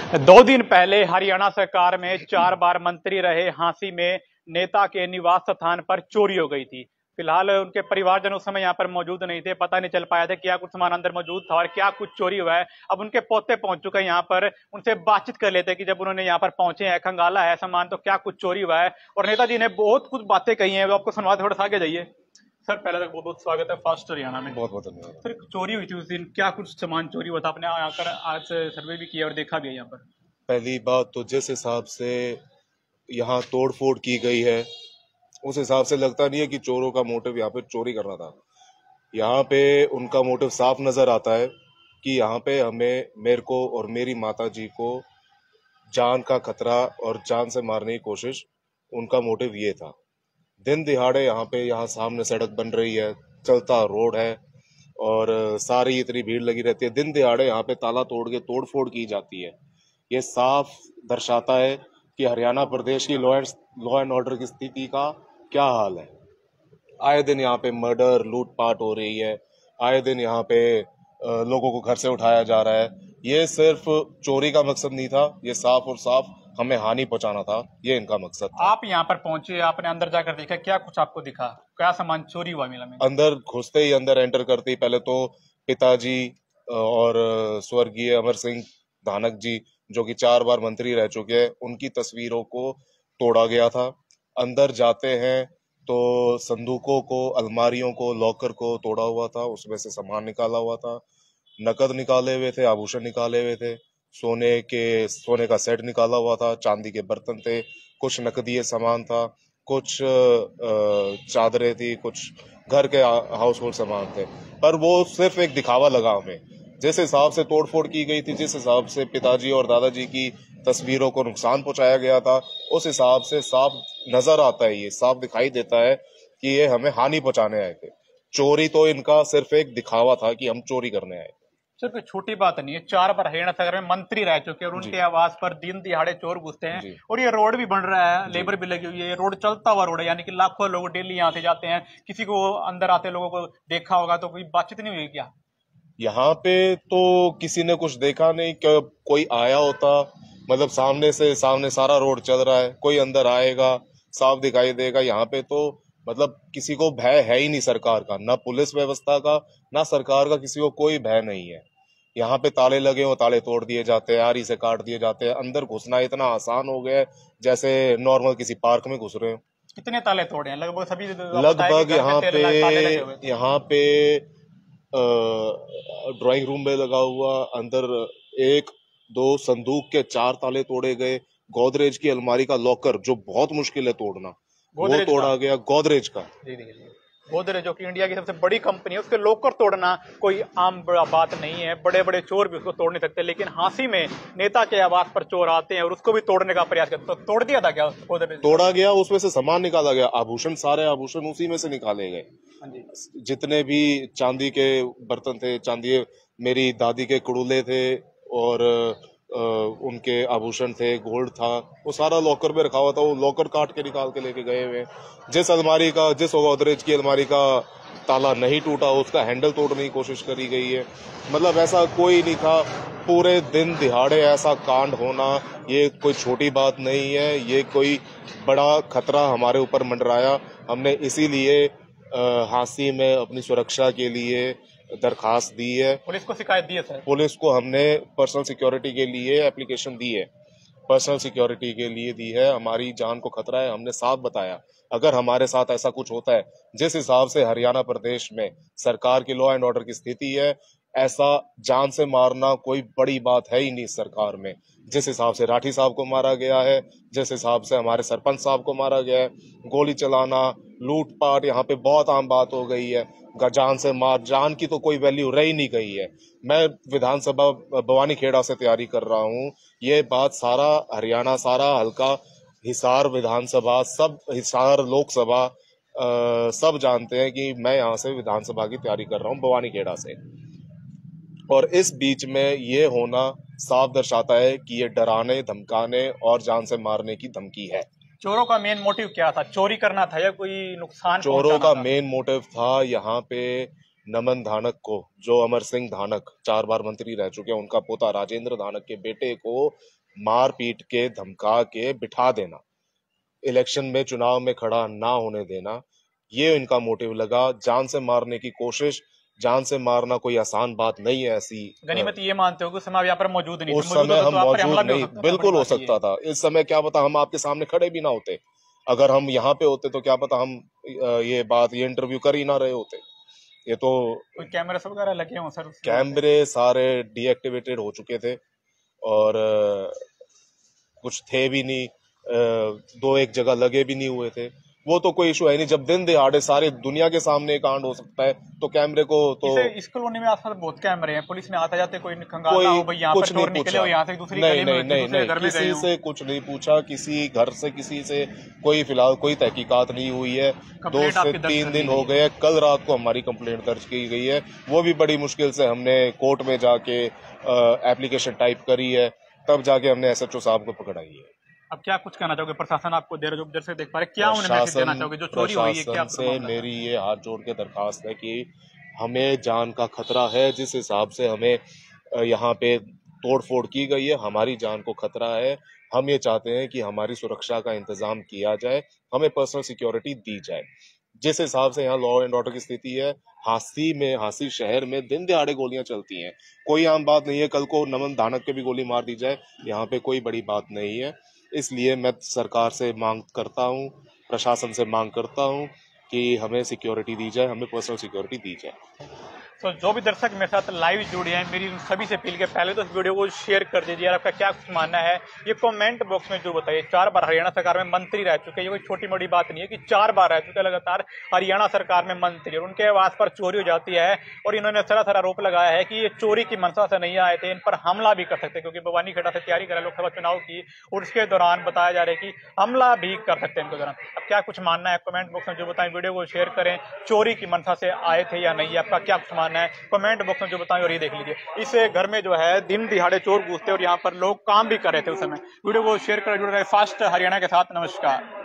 2 दिन पहले हरियाणा सरकार में 4 बार मंत्री रहे हांसी में नेता के निवास स्थान पर चोरी हो गई थी। फिलहाल उनके परिवारजन उस समय यहाँ पर मौजूद नहीं थे, पता नहीं चल पाया था क्या कुछ सामान अंदर मौजूद था और क्या कुछ चोरी हुआ है। अब उनके पोते पहुंच चुके हैं यहाँ पर, उनसे बातचीत कर लेते हैं कि जब उन्होंने यहाँ पर पहुंचे हैं, खंगाला है सामान, तो क्या कुछ चोरी हुआ है। और नेताजी ने बहुत कुछ बातें कही हैं, वो आपको सुनवा, थोड़ा सा आगे जाइए। सर, पहले तक बहुत बहुत स्वागत है फास्ट हरियाणा में। बहुत बहुत धन्यवाद। सर, चोरी हुई थी उस दिन, क्या कुछ सामान चोरी हुआ था? आपने आकर आज सर्वे भी किया और देखा भी है यहाँ पर। पहली बात तो जिस हिसाब से यहाँ तोड़ फोड़ की गई है उस हिसाब से लगता नहीं है कि चोरों का मोटिव यहाँ पे चोरी करना था। यहाँ पे उनका मोटिव साफ नजर आता है कि यहाँ पे हमें, मेरे को और मेरी माता जी को जान का खतरा और जान से मारने की कोशिश, उनका मोटिव ये था। दिन दिहाड़े यहाँ सामने सड़क बन रही है, चलता रोड है और सारी इतनी भीड़ लगी रहती है। दिन दिहाड़े यहाँ पे ताला तोड़ के तोड़ फोड़ की जाती है। ये साफ दर्शाता है कि हरियाणा प्रदेश की लॉ एंड ऑर्डर की स्थिति का क्या हाल है। आए दिन यहाँ पे मर्डर, लूटपाट हो रही है। आए दिन यहाँ पे लोगों को घर से उठाया जा रहा है। ये सिर्फ चोरी का मकसद नहीं था, ये साफ और साफ हमें हानि पहुंचाना था, ये इनका मकसद था। आप यहाँ पर पहुंचे, आपने अंदर जाकर देखा, क्या कुछ आपको दिखा? क्या सामान चोरी हुआ मिला में? अंदर घुसते ही, अंदर एंटर करते ही पहले तो पिताजी और स्वर्गीय अमर सिंह धानक जी, जो कि 4 बार मंत्री रह चुके हैं, उनकी तस्वीरों को तोड़ा गया था। अंदर जाते हैं तो संदूकों को, अलमारियों को, लॉकर को तोड़ा हुआ था, उसमें से सामान निकाला हुआ था। नकद निकाले हुए थे, आभूषण निकाले हुए थे, सोने का सेट निकाला हुआ था, चांदी के बर्तन थे, कुछ नकदीय सामान था, कुछ चादरें थी, कुछ घर के हाउस होल्ड सामान थे। पर वो सिर्फ एक दिखावा लगा हमें। जिस हिसाब से तोड़फोड़ की गई थी, जिस हिसाब से पिताजी और दादाजी की तस्वीरों को नुकसान पहुंचाया गया था, उस हिसाब से साफ नजर आता है, ये साफ दिखाई देता है कि ये हमें हानि पहुंचाने आए थे। चोरी तो इनका सिर्फ एक दिखावा था कि हम चोरी करने आए। सर, कोई छोटी बात नहीं है, 4 बार हरियाणा सरकार में मंत्री रह चुके हैं और उनके आवास पर दिन दिहाड़े चोर घुसते हैं। और ये रोड भी बन रहा है, लेबर भी लगी हुई है, रोड चलता हुआ रोड है, यानी कि लाखों लोग डेली यहाँ से जाते हैं। किसी को अंदर आते लोगों को देखा होगा तो कोई बातचीत नहीं हुई क्या? यहाँ पे तो किसी ने कुछ देखा नहीं। क्या कोई आया होता? मतलब सामने सारा रोड चल रहा है, कोई अंदर आएगा, साफ दिखाई देगा। यहाँ पे तो मतलब किसी को भय है ही नहीं सरकार का, ना पुलिस व्यवस्था का, ना सरकार का, किसी को कोई भय नहीं है। यहाँ पे ताले लगे हो, ताले तोड़ दिए जाते हैं, आरी से काट दिए जाते हैं। अंदर घुसना इतना आसान हो गया है जैसे नॉर्मल किसी पार्क में घुस रहे हो। कितने ताले तोड़े हैं? लगभग सभी? लगभग यहाँ पे ड्राइंग रूम में लगा हुआ, अंदर 1 2 संदूक के 4 ताले तोड़े गए। गोदरेज की अलमारी का लॉकर, जो बहुत मुश्किल है तोड़ना, वो तोड़ा गया। गोदरेज का, गोदरेज जो कि इंडिया की सबसे बड़ी कंपनी है, उसके लॉकर तोड़ना कोई आम बात नहीं है। बड़े बड़े चोर भी उसको तोड़ नहीं सकते, लेकिन हांसी में नेता के आवास पर चोर आते हैं और उसको भी तोड़ने का प्रयास करते। तो तोड़ दिया था क्या गोदरेज? तोड़ा गया, उसमें से सामान निकाला गया, आभूषण, सारे आभूषण उसी में से निकाले गए। जितने भी चांदी के बर्तन थे, चांदी, मेरी दादी के कुड़ुले थे और उनके आभूषण थे, गोल्ड था, वो सारा लॉकर में रखा हुआ था। वो लॉकर काट के निकाल के लेके गए हुए। जिस गोदरेज की अलमारी का ताला नहीं टूटा, उसका हैंडल तोड़ने की कोशिश करी गई है। मतलब ऐसा कोई नहीं था। पूरे दिन दिहाड़े ऐसा कांड होना ये कोई छोटी बात नहीं है, ये कोई बड़ा खतरा हमारे ऊपर मंडराया। हमने इसीलिए हांसी में अपनी सुरक्षा के लिए दरखास्त दी है। पुलिस को शिकायत दी है सर? पुलिस को हमने पर्सनल सिक्योरिटी के लिए एप्लीकेशन दी है, पर्सनल सिक्योरिटी के लिए दी है। हमारी जान को खतरा है, हमने साफ बताया। अगर हमारे साथ ऐसा कुछ होता है, जिस हिसाब से हरियाणा प्रदेश में सरकार की लॉ एंड ऑर्डर की स्थिति है, ऐसा जान से मारना कोई बड़ी बात है ही नहीं सरकार में। जिस हिसाब से राठी साहब को मारा गया है, जिस हिसाब से हमारे सरपंच साहब को मारा गया है, गोली चलाना, लूटपाट यहाँ पे बहुत आम बात हो गई है। जान की तो कोई वैल्यू रही नहीं गई है। मैं विधानसभा बवानीखेड़ा से तैयारी कर रहा हूँ। ये बात सारा हरियाणा, सारा हल्का, हिसार विधानसभा, सब हिसार लोकसभा सब जानते हैं कि मैं यहाँ से विधानसभा की तैयारी कर रहा हूँ बवानीखेड़ा से। और इस बीच में ये होना साफ दर्शाता है कि ये डराने, धमकाने और जान से मारने की धमकी है। चोरों का मेन मोटिव क्या था? चोरी करना था या कोई नुकसान? चोरों का मेन मोटिव था यहाँ पे नमन धानक को, जो अमर सिंह धानक 4 बार मंत्री रह चुके हैं, उनका पोता राजेंद्र धानक के बेटे को मार पीट के धमका के बिठा देना, इलेक्शन में चुनाव में खड़ा ना होने देना, ये इनका मोटिव लगा। जान से मारने की कोशिश, जान से मारना कोई आसान बात नहीं है। ऐसी गनीमत ये मानते हो कि उस समय आप यहाँ पर मौजूद नहीं थे? उस समय हम मौजूद नहीं, बिल्कुल हो सकता था। इस समय क्या पता हम आपके सामने खड़े भी ना होते, अगर हम यहाँ पे होते तो क्या पता हम ये इंटरव्यू कर ही ना रहे होते। ये तो कोई कैमरे वगैरह लगे हों सर? कैमरे सारे डीएक्टिवेटेड हो चुके थे और कुछ थे भी नहीं, 2-1 जगह लगे भी नहीं हुए थे। वो तो कोई इशू है नहीं। जब दिन दिहाड़े सारे दुनिया के सामने कांड हो सकता है तो कैमरे को तो इस कॉलोनी में आसपास बहुत कैमरे हैं, पुलिस ने आते जाते कोई खंगालता हो भाई यहाँ पर चोर निकले हो, यहाँ से दूसरी गली में दूसरे घर में किसी से कुछ नहीं पूछा, किसी घर से किसी से कोई फिलहाल कोई तहकीकात नहीं हुई है। 2 से 3 दिन हो गए। कल रात को हमारी कंप्लेंट दर्ज की गई है, वो भी बड़ी मुश्किल से हमने कोर्ट में जाके एप्लीकेशन टाइप करी है, तब जाके हमने एसएचओ साहब को पकड़ाई है। अब क्या कुछ कहना चाहोगे? प्रशासन आपको देर से देख पा रहे, क्या उन्हें मैसेज देना चाहोगे? जो चोरी हुई है, क्या से मेरी ये हाथ जोड़ के दरखास्त है कि हमें जान का खतरा है। जिस हिसाब से हमें यहाँ पे तोड़फोड़ की गई है, हमारी जान को खतरा है। हम ये चाहते हैं कि हमारी सुरक्षा का इंतजाम किया जाए, हमें पर्सनल सिक्योरिटी दी जाए। जिस हिसाब से यहाँ लॉ एंड ऑर्डर की स्थिति है, हांसी शहर में दिन दिहाड़े गोलियां चलती हैं, कोई आम बात नहीं है। कल को नमन धानक के भी गोली मार दी जाए, यहाँ पे कोई बड़ी बात नहीं है। इसलिए मैं सरकार से मांग करता हूँ, प्रशासन से मांग करता हूँ कि हमें सिक्योरिटी दी जाए, हमें पर्सनल सिक्योरिटी दी जाए। तो जो भी दर्शक मेरे साथ लाइव जुड़े हैं, मेरी उन सभी से अपील के पहले तो इस वीडियो को शेयर कर दीजिए। आपका क्या कुछ मानना है ये कमेंट बॉक्स में जो बताइए। 4 बार हरियाणा सरकार में मंत्री रह चुके, ये कोई छोटी मोटी बात नहीं है कि 4 बार रह चुके लगातार हरियाणा सरकार में मंत्री, और उनके आवास पर चोरी हो जाती है और इन्होंने तरह आरोप लगाया है कि ये चोरी की मंशा से नहीं आए थे, इन पर हमला भी कर सकते, क्योंकि बवानीखेड़ा से तैयारी करें लोकसभा चुनाव की और उसके दौरान बताया जा रहा है कि हमला भी कर सकते हैं इनके दौरान। अब क्या कुछ मानना है कमेंट बॉक्स में जो बताएं, वीडियो को शेयर करें। चोरी की मंशा से आए थे या नहीं, आपका क्या कुछ मानना है कमेंट बॉक्स में जो बताएं। और ये देख लीजिए, इस घर में जो है दिन दिहाड़े चोर घुसते और यहाँ पर लोग काम भी कर रहे थे उस समय। वीडियो को शेयर कर जुड़ रहे फास्ट हरियाणा के साथ। नमस्कार।